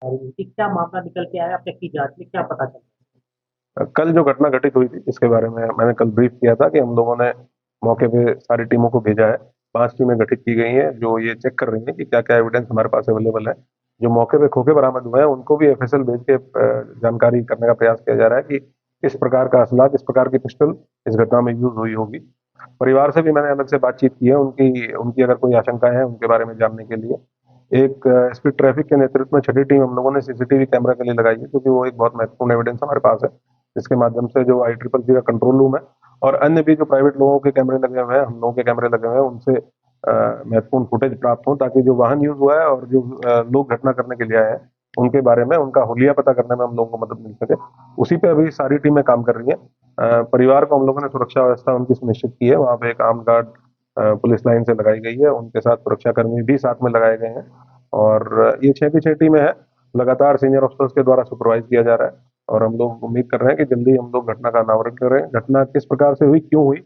Firing हुई थी, क्या मामला निकल के आया, अब तक की जांच में क्या पता चला? कल जो घटना घटित हुई थी इसके बारे में मैंने कल ब्रीफ किया था कि हम लोगों ने मौके पे सारी टीमों को भेजा है। 5 टीमें गठित की गई हैं जो ये चेक कर रही हैं कि क्या क्या एविडेंस हमारे पास अवेलेबल है। जो मौके पे खोखे बरामद हुए हैं उनको भी एफएसएल भेज के जानकारी करने का प्रयास किया जा रहा है कि किस प्रकार का असला, किस प्रकार की पिस्टल इस घटना में यूज हुई होगी। परिवार से भी मैंने अलग से बातचीत की है, उनकी उनकी अगर कोई आशंकाएं हैं उनके बारे में जानने के लिए। एक स्पीड ट्रैफिक के नेतृत्व में छठी टीम हम लोगों ने सीसीटीवी कैमरा के लिए लगाई है, क्योंकि वो एक बहुत महत्वपूर्ण एविडेंस हमारे पास है, जिसके माध्यम से जो ICCC का कंट्रोल रूम है और अन्य भी जो प्राइवेट लोगों के कैमरे लगे हुए हैं, हम लोगों के कैमरे लगे हुए हैं, उनसे महत्वपूर्ण फुटेज प्राप्त हो, ताकि जो वाहन यूज हुआ है और जो लोग घटना करने के लिए आए हैं उनके बारे में उनका हुलिया पता करने में हम लोगों को मदद मिल सके। उसी पे अभी सारी टीमें काम कर रही हैं। परिवार को हम लोगों ने सुरक्षा व्यवस्था उनकी सुनिश्चित की है। वहाँ पे एक आर्म गार्ड पुलिस लाइन से लगाई गई है, उनके साथ सुरक्षा कर्मी भी साथ में लगाए गए हैं। और ये 6 की 6 टीमें हैं, लगातार सीनियर ऑफिसर्स के द्वारा सुपरवाइज किया जा रहा है। और हम लोग उम्मीद कर रहे हैं कि जल्दी हम लोग घटना का अनावरण करें। घटना किस प्रकार से हुई, क्यों हुई,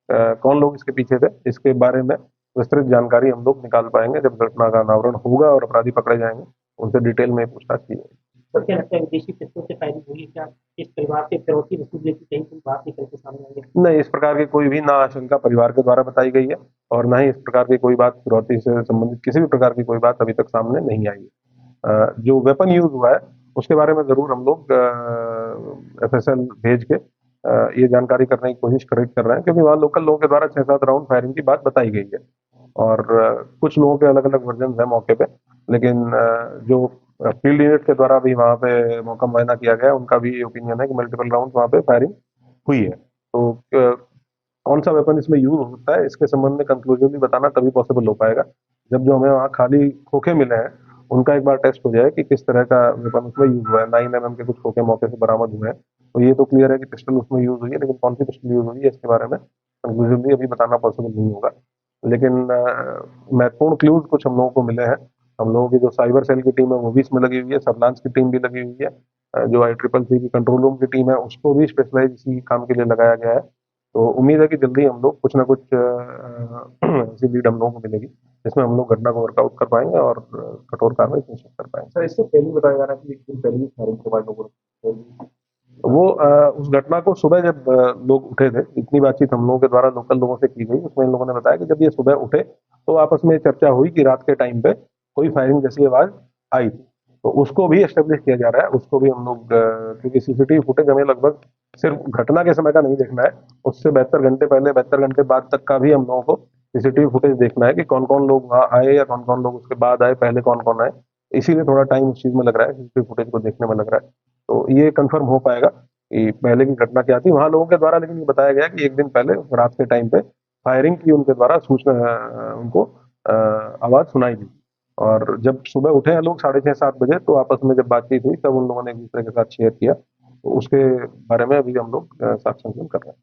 कौन लोग इसके पीछे थे, इसके बारे में विस्तृत जानकारी हम लोग निकाल पाएंगे जब घटना का अनावरण होगा और अपराधी पकड़े जाएंगे। उनसे डिटेल में पूछताछ की जाएगी। तो क्या लगता है विदेशी पिस्तौल से फायरिंग हुई है क्या? इस परिवार के फिरौती वसूलने की कहीं कोई बात निकल के सामने आई है? नहीं, इस प्रकार की कोई भी ना आशंका परिवार के द्वारा बताई गई है और ना ही इस प्रकार की कोई बात फिरौती से संबंधित किसी भी प्रकार की कोई बात अभी तक सामने नहीं आई है। जो वेपन यूज हुआ है उसके बारे में जरूर हम लोग FSL भेज के ये जानकारी करने की कोशिश कर रहे हैं, क्योंकि वहाँ लोकल लोगों के द्वारा 6-7 राउंड फायरिंग की बात बताई गई है। और कुछ लोगों के अलग अलग वर्जन है मौके पे, लेकिन जो फील्ड यूनिट के द्वारा भी वहाँ पे मौका मुआयना किया गया, उनका भी ओपिनियन है कि मल्टीपल राउंड वहाँ पे फायरिंग हुई है। तो कौन सा वेपन इसमें यूज होता है इसके संबंध में कंक्लूसिवली बताना तभी पॉसिबल हो पाएगा जब जो हमें वहाँ खाली खोखे मिले हैं उनका एक बार टेस्ट हो जाए कि किस तरह का वेपन उसमें यूज हुआ है। 9mm के कुछ खोखे मौके से बरामद हुए हैं, तो ये तो क्लियर है कि पिस्टल उसमें यूज हुई है, लेकिन कौन सी पिस्टल यूज हुई है इसके बारे में कंक्लूसिवली अभी बताना पॉसिबल नहीं होगा। लेकिन महत्वपूर्ण क्लूज कुछ हम लोगों को मिले हैं। हम लोगों की जो साइबर सेल की टीम है वो भी इसमें लगी हुई है, सर्विलांस की टीम भी लगी हुई है। जो ICCC की कंट्रोल रूम की टीम है उसको भी स्पेशलाइज इसी काम के लिए लगाया गया है। तो उम्मीद है कि जल्दी हम लोग कुछ ना कुछ ऐसी लीड हम लोगों को मिलेगी जिसमें हम लोग घटना को वर्कआउट कर पाएंगे और कठोर कार्रवाई सुनिश्चित कर पाएंगे। सर, इससे पहले बताया जा रहा है कि एक दिन पहले ही फायरिंग के बाद लोगों ने वो उस घटना को सुबह जब लोग उठे थे, इतनी बातचीत हम लोगों के द्वारा लोकल लोगों से की गई, उसमें इन लोगों ने बताया कि जब ये सुबह उठे तो आपस में चर्चा हुई कि रात के टाइम पे कोई फायरिंग जैसी आवाज आई थी। तो उसको भी एस्टेब्लिश किया जा रहा है, उसको भी हम लोग क्योंकि CCTV फुटेज हमें लगभग सिर्फ घटना के समय का नहीं देखना है, उससे 72 घंटे पहले 72 घंटे बाद तक का भी हम लोगों को CCTV फुटेज देखना है कि कौन कौन लोग वहाँ आए या कौन कौन लोग उसके बाद आए, पहले कौन कौन आए। इसीलिए थोड़ा टाइम उस चीज में लग रहा है, CCTV फुटेज को देखने में लग रहा है। तो ये कंफर्म हो पाएगा कि पहले की घटना क्या थी वहां लोगों के द्वारा। लेकिन ये बताया गया कि एक दिन पहले रात के टाइम पे फायरिंग की उनके द्वारा सूचना उनको आवाज सुनाई दी। और जब सुबह उठे हैं लोग 6:30-7 बजे, तो आपस में जब बातचीत हुई तब उन लोगों ने एक दूसरे के साथ शेयर किया। तो उसके बारे में अभी हम लोग साक्ष्य संकलन कर रहे हैं।